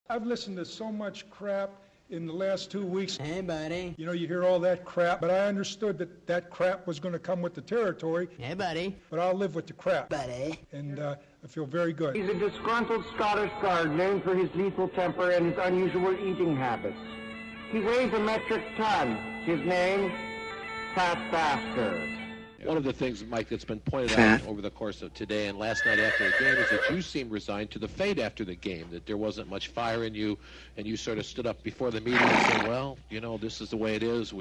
I've listened to so much crap in the last 2 weeks. Hey, buddy. You know, you hear all that crap, but I understood that that crap was going to come with the territory. Hey, buddy. But I'll live with the crap. Buddy. And I feel very good. He's a disgruntled Scottish guard known for his lethal temper and his unusual eating habits. He weighs a metric ton. His name, Fat Bastard. One of the things, Mike, that's been pointed out over the course of today and last night after the game is that you seem resigned to the fate after the game, that there wasn't much fire in you, and you sort of stood up before the meeting and said, well, you know, this is the way it is.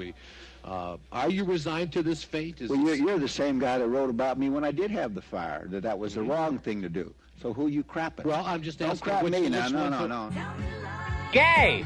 Are you resigned to this fate? Well, you're the same guy that wrote about me when I did have the fire, that was the wrong thing to do. So who you crapping? Well, I'm just asking. Don't crap me now. No. Gay!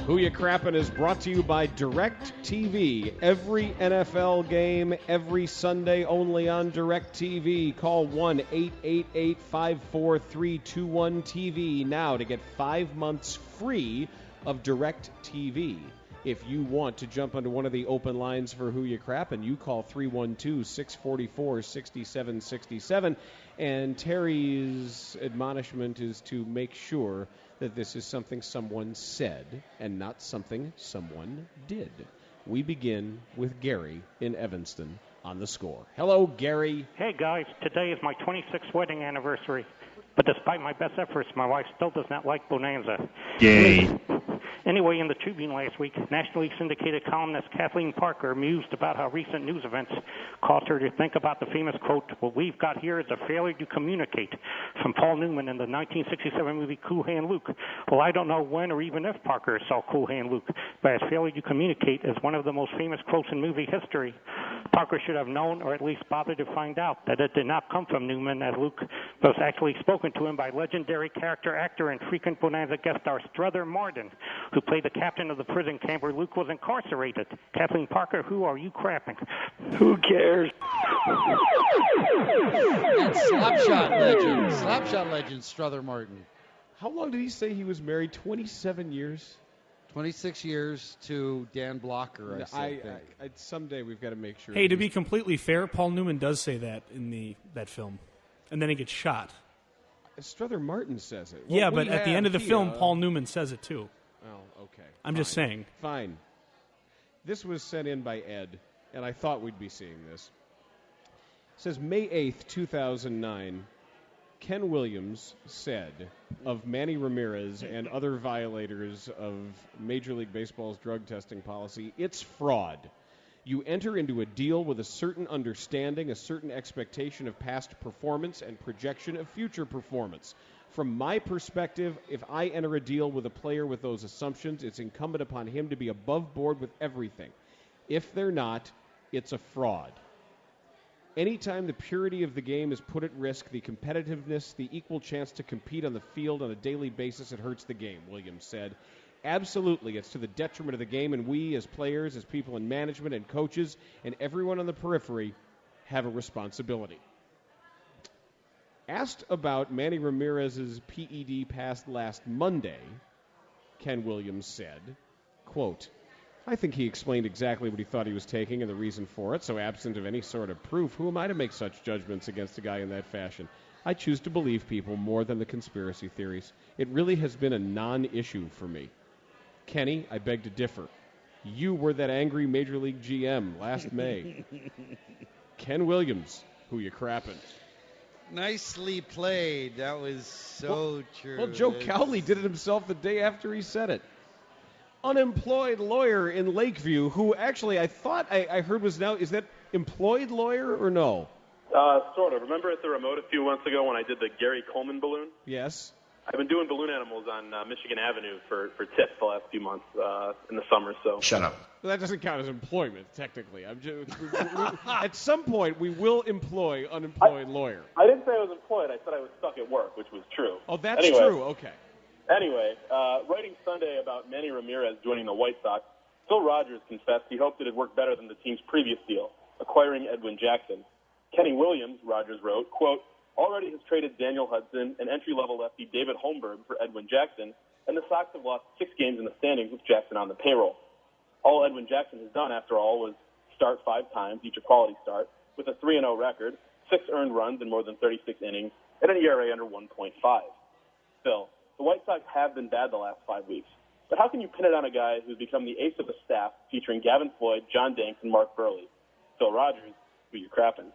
Who Ya Crappin' is brought to you by DirecTV. Every NFL game, every Sunday, only on DirecTV. Call 1-888-543-21-TV now to get 5 months free of DirecTV. If you want to jump onto one of the open lines for Who Ya Crappin', you call 312-644-6767. And Terry's admonishment is to make sure that this is something someone said and not something someone did. We begin with Gary in Evanston on the score. Hello, Gary. Hey, guys. Today is my 26th wedding anniversary. But despite my best efforts, my wife still does not like Bonanza. Gay. Anyway, in the Tribune last week, nationally syndicated columnist Kathleen Parker mused about how recent news events caused her to think about the famous quote, "What we've got here is a failure to communicate," from Paul Newman in the 1967 movie Cool Hand Luke. Well, I don't know when or even if Parker saw Cool Hand Luke, but his failure to communicate is one of the most famous quotes in movie history. Parker should have known, or at least bothered to find out, that it did not come from Newman, as Luke was actually spoken to him by legendary character actor and frequent Bonanza guest star Strother Martin, who played the captain of the prison camp where Luke was incarcerated. Kathleen Parker, who are you crapping? Who cares? And Slapshot legend, Strother Martin. How long did he say he was married? 27 years? 26 years to Dan Blocker, I someday we've got to make sure. Hey, to be completely fair, Paul Newman does say that in that film. And then he gets shot. Strother Martin says it. Well, yeah, but at the end of the film, Paul Newman says it too. Oh, okay. I'm just saying. Fine. This was sent in by Ed, and I thought we'd be seeing this. It says, May 8th, 2009, Ken Williams said of Manny Ramirez and other violators of Major League Baseball's drug testing policy, it's fraud. You enter into a deal with a certain understanding, a certain expectation of past performance and projection of future performance. From my perspective, if I enter a deal with a player with those assumptions, it's incumbent upon him to be above board with everything. If they're not, it's a fraud. Anytime the purity of the game is put at risk, the competitiveness, the equal chance to compete on the field on a daily basis, it hurts the game, Williams said. Absolutely, it's to the detriment of the game, and we as players, as people in management and coaches, and everyone on the periphery have a responsibility. Asked about Manny Ramirez's PED passed last Monday, Ken Williams said, quote, I think he explained exactly what he thought he was taking and the reason for it, so absent of any sort of proof, who am I to make such judgments against a guy in that fashion? I choose to believe people more than the conspiracy theories. It really has been a non-issue for me. Kenny, I beg to differ. You were that angry Major League GM last May. Ken Williams, who you crapping? Nicely played. That was so true. Well, Joe Cowley did it himself the day after he said it. Unemployed lawyer in Lakeview, who actually I thought I heard was now, is that employed lawyer or no? Sort of. Remember at the remote a few months ago when I did the Gary Coleman balloon? Yes. I've been doing balloon animals on Michigan Avenue for tips the last few months in the summer. So Shut up. Well, that doesn't count as employment, technically. At some point, we will employ unemployed lawyer. I didn't say I was employed. I said I was stuck at work, which was true. Oh, that's true. Okay. Anyway, writing Sunday about Manny Ramirez joining the White Sox, Phil Rogers confessed he hoped it had worked better than the team's previous deal, acquiring Edwin Jackson. Kenny Williams, Rogers wrote, quote, already has traded Daniel Hudson and entry-level lefty David Holmberg for Edwin Jackson, and the Sox have lost 6 games in the standings with Jackson on the payroll. All Edwin Jackson has done, after all, was start 5 times, each a quality start, with a 3-0 record, 6 earned runs in more than 36 innings, and an ERA under 1.5. Still, the White Sox have been bad the last 5 weeks. But how can you pin it on a guy who's become the ace of the staff, featuring Gavin Floyd, John Danks, and Mark Burley? Phil Rogers, who you crapping?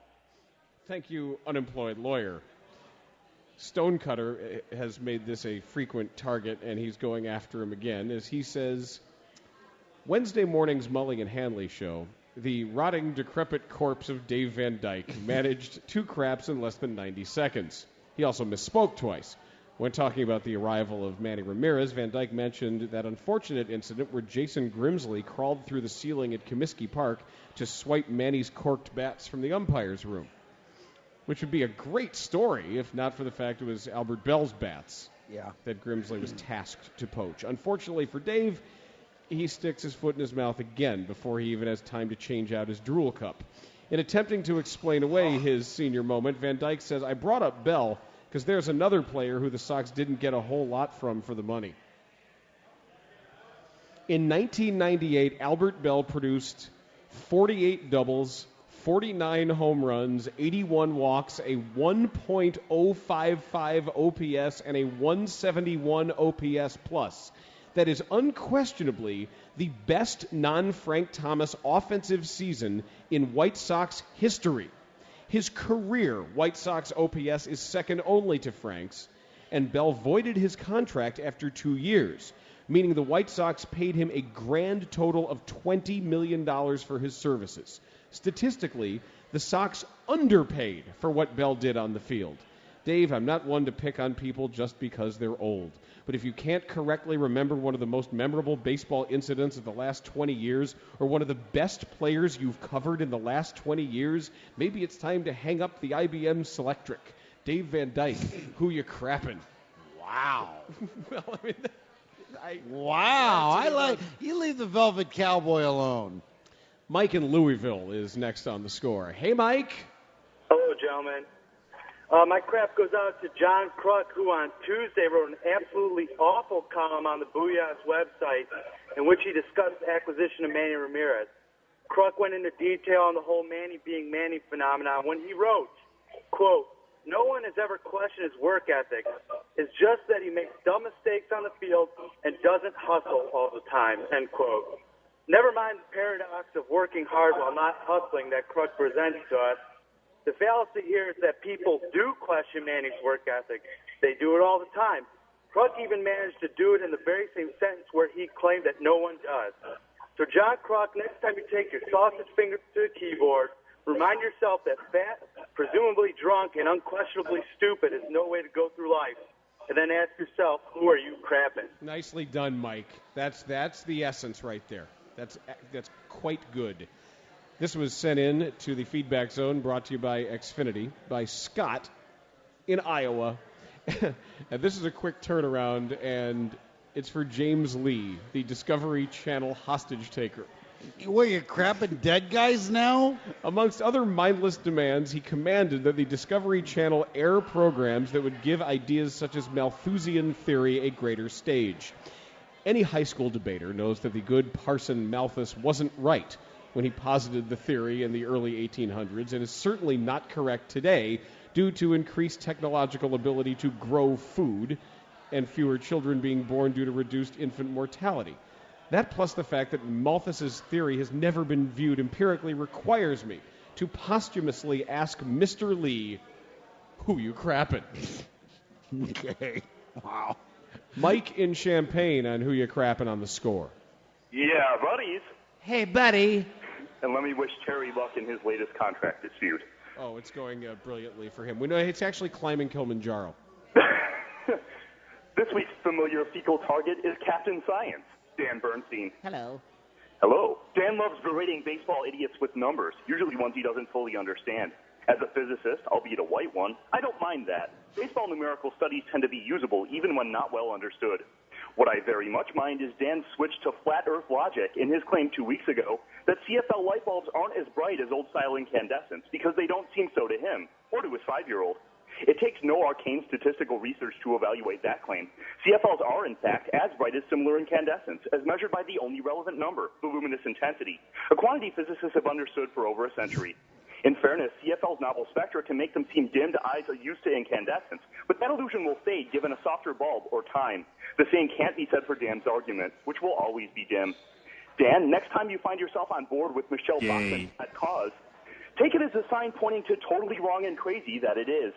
Thank you, unemployed lawyer. Stonecutter has made this a frequent target, and he's going after him again, as he says, Wednesday morning's Mully and Hanley show, the rotting, decrepit corpse of Dave Van Dyke managed 2 craps in less than 90 seconds. He also misspoke twice. When talking about the arrival of Manny Ramirez, Van Dyke mentioned that unfortunate incident where Jason Grimsley crawled through the ceiling at Comiskey Park to swipe Manny's corked bats from the umpire's room, which would be a great story if not for the fact it was Albert Bell's bats that Grimsley was tasked to poach. Unfortunately for Dave, he sticks his foot in his mouth again before he even has time to change out his drool cup. In attempting to explain away his senior moment, Van Dyke says, I brought up Bell because there's another player who the Sox didn't get a whole lot from for the money. In 1998, Albert Bell produced 48 doubles, 49 home runs, 81 walks, a 1.055 OPS, and a 171 OPS plus. That is unquestionably the best non-Frank Thomas offensive season in White Sox history. His career White Sox OPS is second only to Frank's, and Bell voided his contract after 2 years, meaning the White Sox paid him a grand total of $20 million for his services. Statistically, the Sox underpaid for what Bell did on the field. Dave, I'm not one to pick on people just because they're old. But if you can't correctly remember one of the most memorable baseball incidents of the last 20 years or one of the best players you've covered in the last 20 years, maybe it's time to hang up the IBM Selectric. Dave Van Dyke, who you crappin'? Wow. Well, I mean, I like you leave the Velvet Cowboy alone. Mike in Louisville is next on the score. Hey, Mike. Hello, gentlemen. My crap goes out to John Kruk, who on Tuesday wrote an absolutely awful column on the Booyah's website in which he discussed the acquisition of Manny Ramirez. Kruk went into detail on the whole Manny being Manny phenomenon when he wrote, quote, no one has ever questioned his work ethic. It's just that he makes dumb mistakes on the field and doesn't hustle all the time, end quote. Never mind the paradox of working hard while not hustling that Kruk presents to us. The fallacy here is that people do question Manny's work ethic. They do it all the time. Kruk even managed to do it in the very same sentence where he claimed that no one does. So, John Kruk, next time you take your sausage fingers to the keyboard, remind yourself that fat, presumably drunk, and unquestionably stupid is no way to go through life. And then ask yourself, who are you crapping? Nicely done, Mike. That's the essence right there. That's quite good. This was sent in to the feedback zone, brought to you by Xfinity, by Scott in Iowa. And this is a quick turnaround, and it's for James Lee, the Discovery Channel hostage taker. What, you crapping dead guys now? Amongst other mindless demands, he commanded that the Discovery Channel air programs that would give ideas such as Malthusian theory a greater stage. Any high school debater knows that the good Parson Malthus wasn't right when he posited the theory in the early 1800s, and is certainly not correct today due to increased technological ability to grow food and fewer children being born due to reduced infant mortality. That, plus the fact that Malthus's theory has never been viewed empirically, requires me to posthumously ask Mr. Lee, who you crappin'? Okay. Wow. Mike in Champaign on who you crappin' on the score. Yeah, buddies. Hey, buddy. And let me wish Terry luck in his latest contract dispute. Oh, it's going brilliantly for him. We know it's actually climbing Kilimanjaro. This week's familiar fecal target is Captain Science, Dan Bernstein. Hello. Hello. Dan loves berating baseball idiots with numbers, usually ones he doesn't fully understand. As a physicist, albeit a white one, I don't mind that. Baseball numerical studies tend to be usable even when not well understood. What I very much mind is Dan's switch to flat earth logic in his claim 2 weeks ago that CFL light bulbs aren't as bright as old-style incandescents because they don't seem so to him or to his 5-year-old. It takes no arcane statistical research to evaluate that claim. CFLs are, in fact, as bright as similar incandescents, as measured by the only relevant number, the luminous intensity, a quantity physicists have understood for over a century. In fairness, CFL's novel spectra can make them seem dim to eyes used to incandescence, but that illusion will fade given a softer bulb or time. The same can't be said for Dan's argument, which will always be dim. Dan, next time you find yourself on board with Michelle Bachmann at cause, take it as a sign pointing to totally wrong and crazy that it is.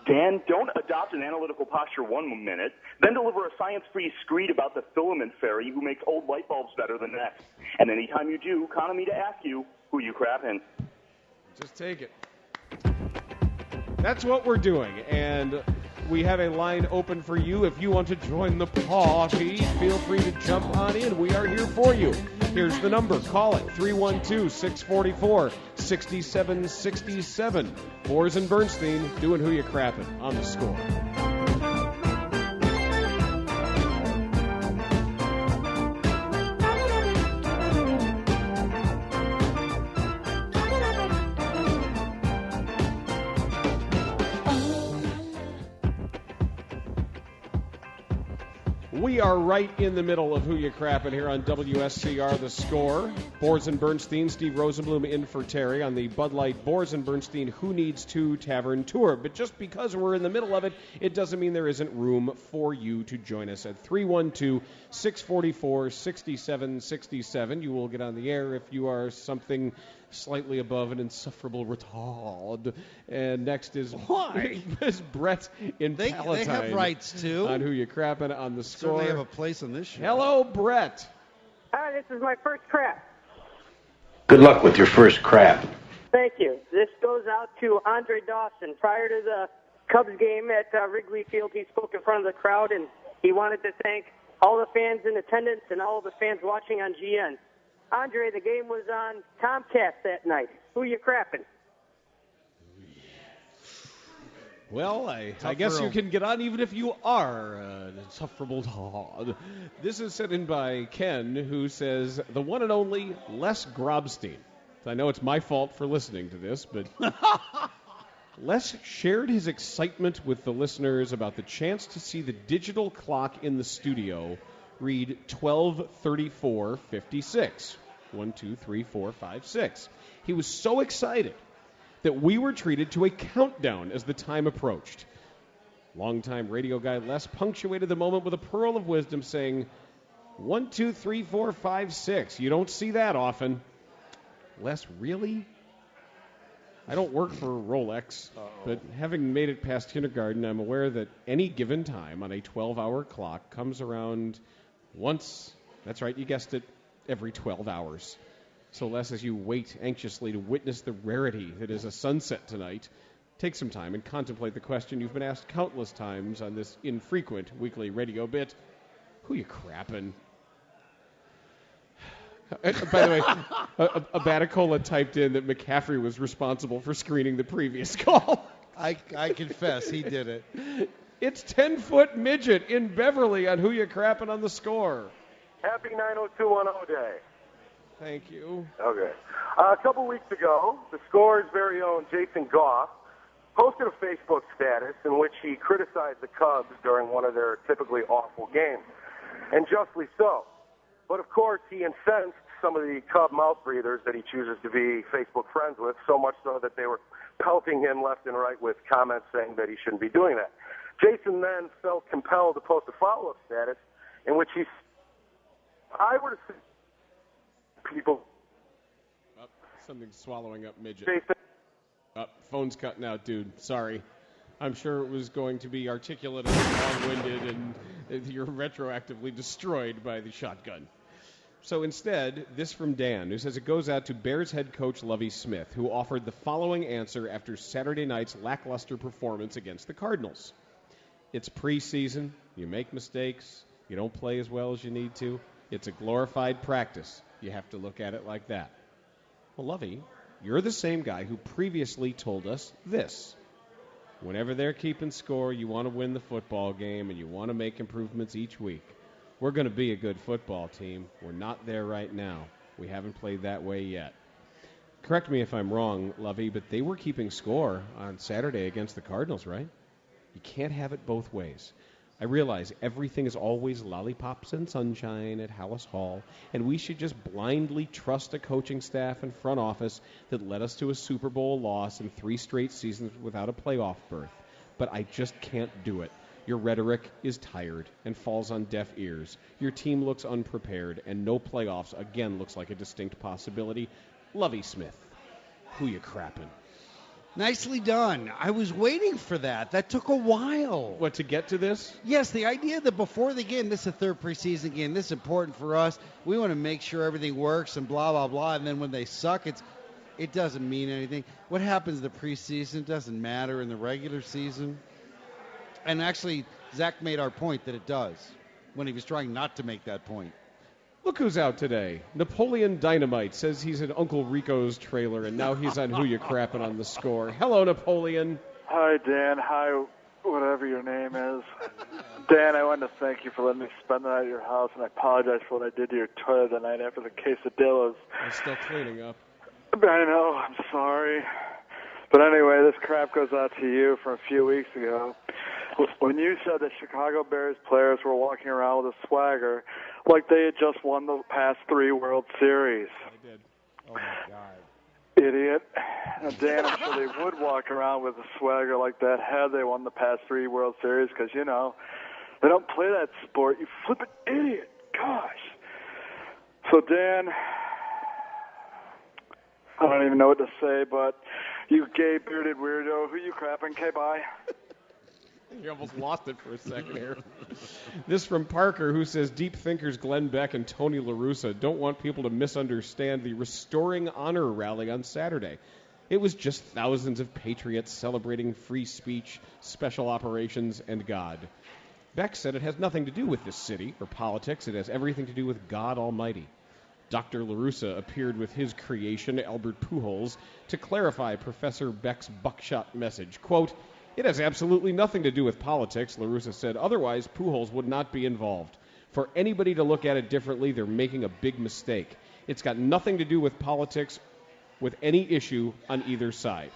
Dan, don't adopt an analytical posture 1 minute, then deliver a science-free screed about the filament fairy who makes old light bulbs better the next. And anytime you do, count on me to ask you, who you crappin'? Just take it. That's what we're doing, and we have a line open for you. If you want to join the party, feel free to jump on in. We are here for you. Here's the number. Call it 312-644-6767. Boers and Bernstein doing Who You Crappin' on the Score. We are right in the middle of Who You Crappin' here on WSCR The Score. Boers and Bernstein, Steve Rosenblum in for Terry on the Bud Light Boers and Bernstein Who Needs To Tavern Tour. But just because we're in the middle of it, it doesn't mean there isn't room for you to join us at 312-644-6767. You will get on the air if you are something slightly above an insufferable retard. And next is Brett in Palatine. They have rights, too. On Who You Crappin' on the Score. Certainly have a place on this show. Hello, Brett. Hi, this is my first crap. Good luck with your first crap. Thank you. This goes out to Andre Dawson. Prior to the Cubs game at Wrigley Field, he spoke in front of the crowd, and he wanted to thank all the fans in attendance and all the fans watching on GN. Andre, the game was on Comcast that night. Who you crapping? Well, I guess you can get on even if you are an insufferable dog. This is sent in by Ken, who says, the one and only Les Grobstein. I know it's my fault for listening to this, but Les shared his excitement with the listeners about the chance to see the digital clock in the studio read 12:34:56. 1, 2, 3, 4, 5, 6. He was so excited that we were treated to a countdown as the time approached. Longtime radio guy Les punctuated the moment with a pearl of wisdom, saying, 1, 2, 3, 4, 5, 6. You don't see that often. Les, really? I don't work for Rolex, but having made it past kindergarten, I'm aware that any given time on a 12-hour clock comes around once, that's right, you guessed it, every 12 hours. So, Les, as you wait anxiously to witness the rarity that is a sunset tonight, take some time and contemplate the question you've been asked countless times on this infrequent weekly radio bit. Who you crappin'? By the way, a Baticola typed in that McCaffrey was responsible for screening the previous call. I confess, he did it. It's 10-Foot Midget in Beverly on Who You Crappin' on the Score. Happy 90210 day. Thank you. Okay. A couple weeks ago, the Score's very own Jason Goff posted a Facebook status in which he criticized the Cubs during one of their typically awful games, and justly so. But, of course, he incensed some of the Cub mouth breathers that he chooses to be Facebook friends with, so much so that they were pelting him left and right with comments saying that he shouldn't be doing that. Jason then felt compelled to post a follow-up status in which I were to see people... Something's swallowing up Midget. Jason. Phone's cutting out, dude. Sorry. I'm sure it was going to be articulate and long-winded, and you're retroactively destroyed by the shotgun. So instead, this from Dan, who says it goes out to Bears head coach Lovie Smith, who offered the following answer after Saturday night's lackluster performance against the Cardinals. It's preseason. You make mistakes. You don't play as well as you need to. It's a glorified practice. You have to look at it like that. Well, Lovie, you're the same guy who previously told us this. Whenever they're keeping score, you want to win the football game and you want to make improvements each week. We're going to be a good football team. We're not there right now. We haven't played that way yet. Correct me if I'm wrong, Lovie, but they were keeping score on Saturday against the Cardinals, right? You can't have it both ways. I realize everything is always lollipops and sunshine at Hallis Hall, and we should just blindly trust a coaching staff and front office that led us to a Super Bowl loss and 3 straight seasons without a playoff berth. But I just can't do it. Your rhetoric is tired and falls on deaf ears. Your team looks unprepared, and no playoffs again looks like a distinct possibility. Lovie Smith, who you crappin'? Nicely done. I was waiting for that. That took a while. What, to get to this? Yes, the idea that before the game, this is a third preseason game, this is important for us, we want to make sure everything works and blah, blah, blah, and then when they suck, it doesn't mean anything. What happens in the preseason doesn't matter in the regular season. And actually, Zach made our point that it does when he was trying not to make that point. Look who's out today. Napoleon Dynamite says he's in Uncle Rico's trailer, and now he's on Who You Crappin' on the Score. Hello, Napoleon. Hi, Dan. Hi, whatever your name is. Dan, I wanted to thank you for letting me spend the night at your house, and I apologize for what I did to your toilet the night after the quesadillas. I'm still cleaning up. I know. I'm sorry. But anyway, this crap goes out to you from a few weeks ago. When you said that Chicago Bears players were walking around with a swagger like they had just won the past 3 World Series. I did. Oh, my God. Idiot. And Dan, I'm sure they would walk around with a swagger like that had they won the past 3 World Series because, you know, they don't play that sport. You flippin' idiot. Gosh. So, Dan, I don't even know what to say, but you gay bearded weirdo, who you crapping? Okay, bye. You almost lost it for a second here. This from Parker, who says, deep thinkers Glenn Beck and Tony LaRussa don't want people to misunderstand the Restoring Honor rally on Saturday. It was just thousands of patriots celebrating free speech, special operations, and God. Beck said it has nothing to do with this city or politics. It has everything to do with God Almighty. Dr. LaRussa appeared with his creation, Albert Pujols, to clarify Professor Beck's buckshot message. Quote, it has absolutely nothing to do with politics, LaRussa said. Otherwise, Pujols would not be involved. For anybody to look at it differently, they're making a big mistake. It's got nothing to do with politics with any issue on either side.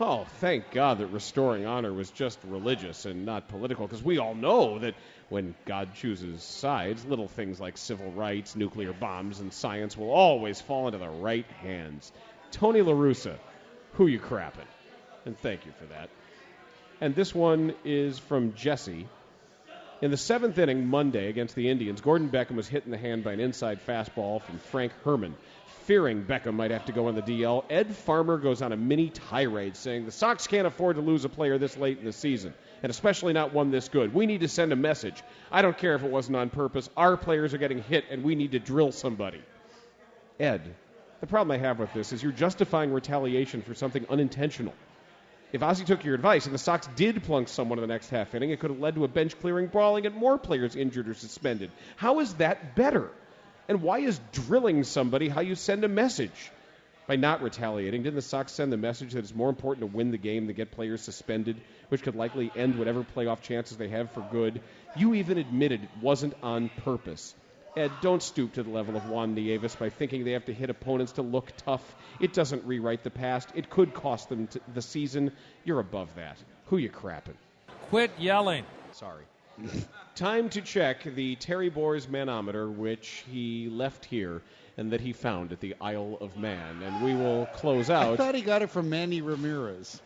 Oh, thank God that Restoring Honor was just religious and not political, because we all know that when God chooses sides, little things like civil rights, nuclear bombs, and science will always fall into the right hands. Tony LaRussa, who you crappin'? And thank you for that. And this one is from Jesse. In the 7th inning Monday against the Indians, Gordon Beckham was hit in the hand by an inside fastball from Frank Herman. Fearing Beckham might have to go on the DL, Ed Farmer goes on a mini tirade saying the Sox can't afford to lose a player this late in the season, and especially not one this good. We need to send a message. I don't care if it wasn't on purpose. Our players are getting hit, and we need to drill somebody. Ed, the problem I have with this is you're justifying retaliation for something unintentional. If Ozzie took your advice and the Sox did plunk someone in the next half inning, it could have led to a bench-clearing brawling and more players injured or suspended. How is that better? And why is drilling somebody how you send a message? By not retaliating, didn't the Sox send the message that it's more important to win the game than get players suspended, which could likely end whatever playoff chances they have for good? You even admitted it wasn't on purpose. Ed, don't stoop to the level of Juan Nieves by thinking they have to hit opponents to look tough. It doesn't rewrite the past. It could cost them the season. You're above that. Who you crapping? Quit yelling. Sorry. Time to check the Terry Boers manometer, which he left here and that he found at the Isle of Man. And we will close out. I thought he got it from Manny Ramirez.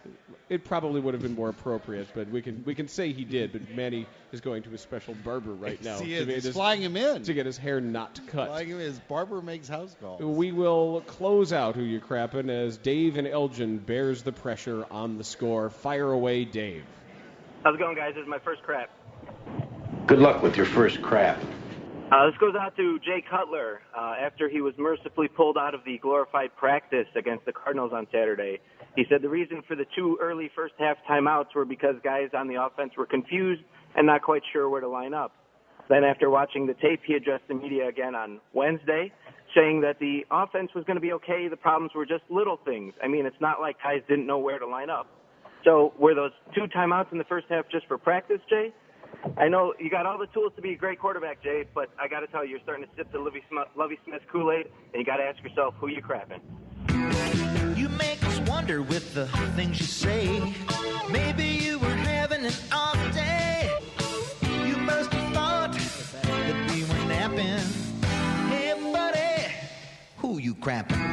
It probably would have been more appropriate, but we can say he did. But Manny is going to a special barber right now. He's flying him in. To get his hair not cut. Flying him in. His barber makes house calls. We will close out Who You Crappin' as Dave and Elgin bears the pressure on the score. Fire away, Dave. How's it going, guys? This is my first crap. Good luck with your first crap. This goes out to Jay Cutler after he was mercifully pulled out of the glorified practice against the Cardinals on Saturday. He said the reason for the 2 early first-half timeouts were because guys on the offense were confused and not quite sure where to line up. Then after watching the tape, he addressed the media again on Wednesday, saying that the offense was going to be okay. The problems were just little things. I mean, it's not like guys didn't know where to line up. So were those 2 timeouts in the first half just for practice, Jay? I know you got all the tools to be a great quarterback, Jay, but I got to tell you, you're starting to sip the Lovie Smith Kool-Aid, and you got to ask yourself, who you crapping? You make us wonder with the things you say. Maybe you were having an off day. You must have thought that we were napping. Hey, buddy, who you crapping?